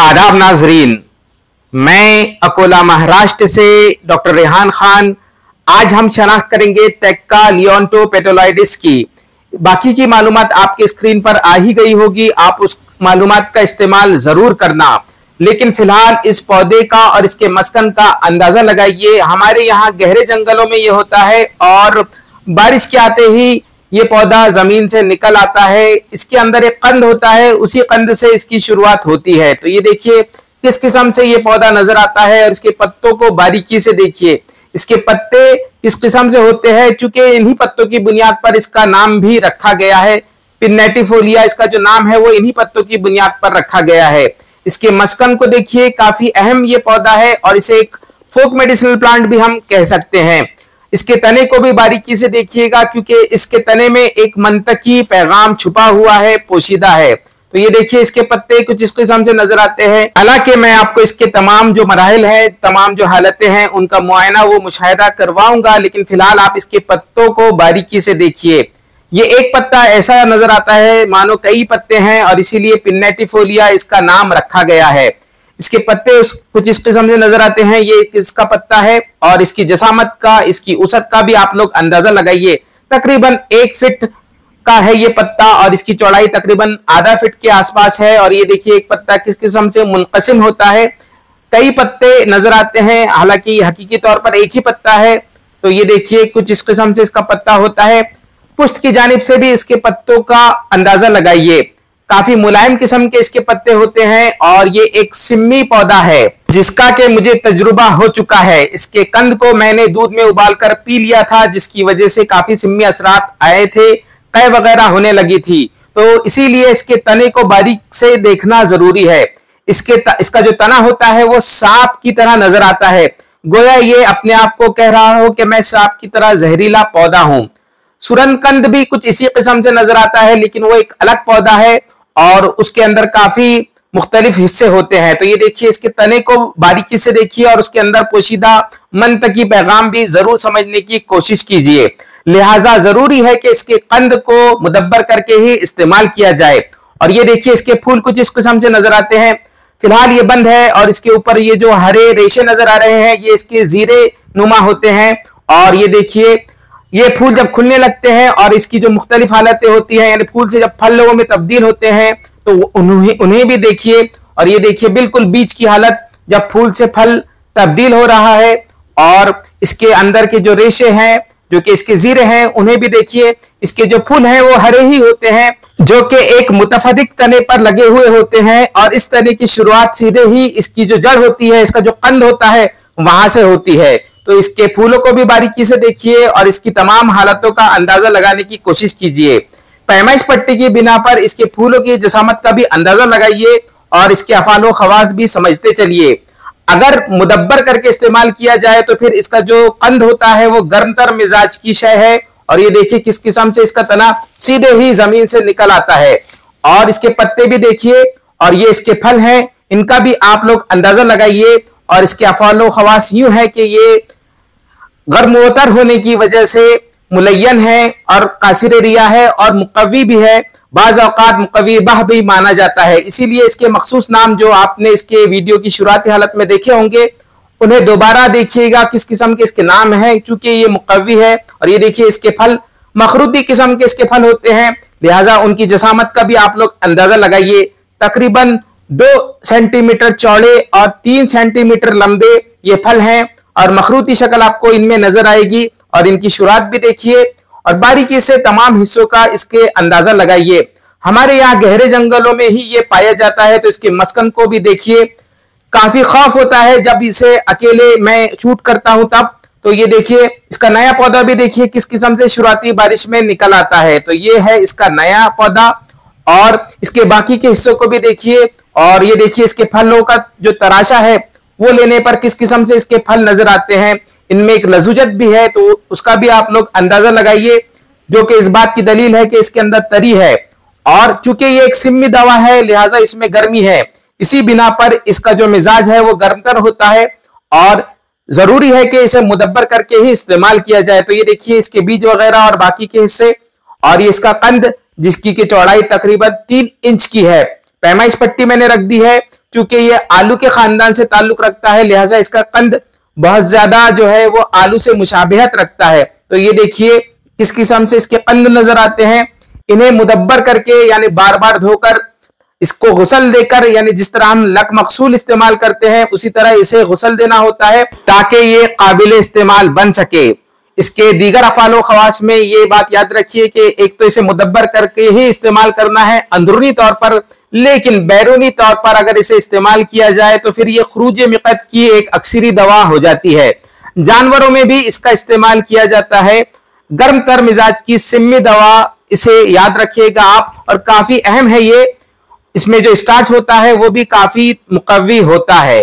आदाब नाजरीन, मैं अकोला महाराष्ट्र से डॉक्टर रेहान खान। आज हम शनाख्त करेंगे टेक्का लियोन्टोपेटोलाइटिस की। बाकी की मालूमात आपके स्क्रीन पर आ ही गई होगी, आप उस मालूमात का इस्तेमाल जरूर करना। लेकिन फिलहाल इस पौधे का और इसके मस्कन का अंदाजा लगाइए। हमारे यहाँ गहरे जंगलों में ये होता है और बारिश के आते ही ये पौधा जमीन से निकल आता है। इसके अंदर एक कंद होता है, उसी कंद से इसकी शुरुआत होती है। तो ये देखिए किस किस्म से ये पौधा नजर आता है और इसके पत्तों को बारीकी से देखिए। इसके पत्ते किस किस्म से होते हैं, चूंकि इन्हीं पत्तों की बुनियाद पर इसका नाम भी रखा गया है। पिन्नेटिफोलिया इसका जो नाम है वो इन्हीं पत्तों की बुनियाद पर रखा गया है। इसके मस्कन को देखिए, काफी अहम ये पौधा है और इसे एक फोक मेडिसिनल प्लांट भी हम कह सकते हैं। इसके तने को भी बारीकी से देखिएगा, क्योंकि इसके तने में एक मंतकी पैगाम छुपा हुआ है, पोशीदा है। तो ये देखिए इसके पत्ते कुछ इस किस्म से नजर आते हैं। हालांकि मैं आपको इसके तमाम जो मराहिल हैं, तमाम जो हालतें हैं, उनका मुआयना वो मुशाहिदा करवाऊंगा, लेकिन फिलहाल आप इसके पत्तों को बारीकी से देखिए। ये एक पत्ता ऐसा नजर आता है मानो कई पत्ते हैं और इसीलिए पिन्नेटिफोलिया इसका नाम रखा गया है। इसके पत्ते कुछ इस किस्म से नजर आते हैं। ये किसका पत्ता है और इसकी जसामत का, इसकी उसत का भी आप लोग अंदाजा लगाइए। तकरीबन 1 फीट का है ये पत्ता और इसकी चौड़ाई तकरीबन आधा फीट के आसपास है। और ये देखिए एक पत्ता किस किस्म से मुनकसिम होता है, कई पत्ते नजर आते हैं, हालांकि हकीकी तौर पर एक ही पत्ता है। तो ये देखिए कुछ इस किस्म से इसका पत्ता होता है। पुष्ट की जानिब से भी इसके पत्तों का अंदाजा लगाइए। काफी मुलायम किस्म के इसके पत्ते होते हैं और ये एक सिम्मी पौधा है जिसका के मुझे तजुर्बा हो चुका है। इसके कंद को मैंने दूध में उबालकर पी लिया था, जिसकी वजह से काफी सिम्मी असरात आए थे, कै वगैरह होने लगी थी। तो इसीलिए इसके तने को बारीक से देखना जरूरी है। इसका जो तना होता है वो सांप की तरह नजर आता है, गोया ये अपने आप को कह रहा हो कि मैं सांप की तरह जहरीला पौधा हूं। सुरनकंद भी कुछ इसी किस्म से नजर आता है, लेकिन वो एक अलग पौधा है और उसके अंदर काफी मुख्तलिफ हिस्से होते हैं। तो ये देखिए इसके तने को बारीकी से देखिए और उसके अंदर पोशीदा मंतकी पैगाम भी जरूर समझने की कोशिश कीजिए। लिहाजा जरूरी है कि इसके कंद को मुदब्बर करके ही इस्तेमाल किया जाए। और ये देखिए इसके फूल कुछ इस किस्म से नजर आते हैं। फिलहाल ये बंद है और इसके ऊपर ये जो हरे रेशे नजर आ रहे हैं ये इसके जीरे नुमा होते हैं। और ये देखिए ये फूल जब खुलने लगते हैं और इसकी जो मुख्तलिफ हालतें होती हैं, यानी फूल से जब फल लोगों में तब्दील होते हैं, तो उन्हें भी देखिए। और ये देखिए बिल्कुल बीच की हालत, जब फूल से फल तब्दील हो रहा है। और इसके अंदर के जो रेशे हैं, जो कि इसके जीरे हैं, उन्हें भी देखिए। इसके जो फूल हैं वो हरे ही होते हैं, जो कि एक मुतफदिक तने पर लगे हुए होते हैं। और इस तने की शुरुआत सीधे ही इसकी जो जड़ होती है, इसका जो कंद होता है, वहां से होती है। तो इसके फूलों को भी बारीकी से देखिए और इसकी तमाम हालतों का अंदाजा लगाने की कोशिश कीजिए। पैमाइश पट्टी की बिना पर इसके फूलों की जसामत का भी अंदाजा लगाइए और इसके अफालो खवास भी समझते चलिए। अगर मुदब्बर करके इस्तेमाल किया जाए तो फिर इसका जो कंद होता है वो गर्मतर मिजाज की शय है। और ये देखिए किस किस्म से इसका तना सीधे ही जमीन से निकल आता है। और इसके पत्ते भी देखिए और ये इसके फल हैं, इनका भी आप लोग अंदाजा लगाइए। और इसके अफालो खवास यूं है कि ये गर्मोतर होने की वजह से मुलय्यन है और कासिर रिया है और मुकव्वी भी है, बाज़ औक़ात मुकव्वी बह भी माना जाता है। इसीलिए इसके मखसूस नाम जो आपने इसके वीडियो की शुरुआती हालत में देखे होंगे, उन्हें दोबारा देखिएगा किस किस्म के इसके नाम हैं, चूंकि ये मुकव्वी है। और ये देखिए इसके फल मखरूती किस्म के इसके फल होते हैं, लिहाजा उनकी जसामत का भी आप लोग अंदाजा लगाइए। तकरीबन 2 सेंटीमीटर चौड़े और 3 सेंटीमीटर लंबे ये फल हैं और मखरूती शक्ल आपको इनमें नजर आएगी। और इनकी शुरुआत भी देखिए और बारीकी से तमाम हिस्सों का इसके अंदाजा लगाइए। हमारे यहाँ गहरे जंगलों में ही ये पाया जाता है, तो इसके मस्कन को भी देखिए। काफी खौफ होता है जब इसे अकेले मैं शूट करता हूं तब। तो ये देखिए इसका नया पौधा भी देखिए किस किस्म से शुरुआती बारिश में निकल आता है। तो ये है इसका नया पौधा और इसके बाकी के हिस्सों को भी देखिए। और ये देखिए इसके फलों का जो तराशा है वो लेने पर किस किस्म से इसके फल नजर आते हैं। इनमें एक लजूजत भी है, तो उसका भी आप लोग अंदाजा लगाइए, जो कि इस बात की दलील है कि इसके अंदर तरी है। और चूंकि ये एक सिम्मी दवा है, लिहाजा इसमें गर्मी है, इसी बिना पर इसका जो मिजाज है वो गर्मतर होता है और जरूरी है कि इसे मुदब्बर करके ही इस्तेमाल किया जाए। तो ये देखिए इसके बीज वगैरह और बाकी के हिस्से, और ये इसका कंद जिसकी की चौड़ाई तकरीबन 3 इंच की है। पैमाइश पट्टी मैंने रख दी है, चूंकि ये आलू के खानदान से ताल्लुक रखता है, लिहाजा इसका कंद बहुत ज्यादा जो है वो आलू से मुशाबिहत रखता है। तो ये देखिए किस किस्म से इसके कंद नजर आते हैं। इन्हें मुदब्बर करके यानी बार बार धोकर इसको गुसल देकर, यानी जिस तरह हम लक मकसूल इस्तेमाल करते हैं उसी तरह इसे गुसल देना होता है ताकि ये काबिल इस्तेमाल बन सके। इसके दीगर अफालो खवास में ये बात याद रखिए कि एक तो इसे मुदब्बर करके ही इस्तेमाल करना है अंदरूनी तौर पर, लेकिन बैरूनी तौर पर अगर इसे इस्तेमाल किया जाए तो फिर ये खरूज मिक़त की एक अक्सरी दवा हो जाती है। जानवरों में भी इसका इस्तेमाल किया जाता है, गर्म तर मिजाज की सिम्मी दवा, इसे याद रखिएगा आप। और काफी अहम है ये, इसमें जो स्टार्च होता है वो भी काफी मुकव्वी होता है।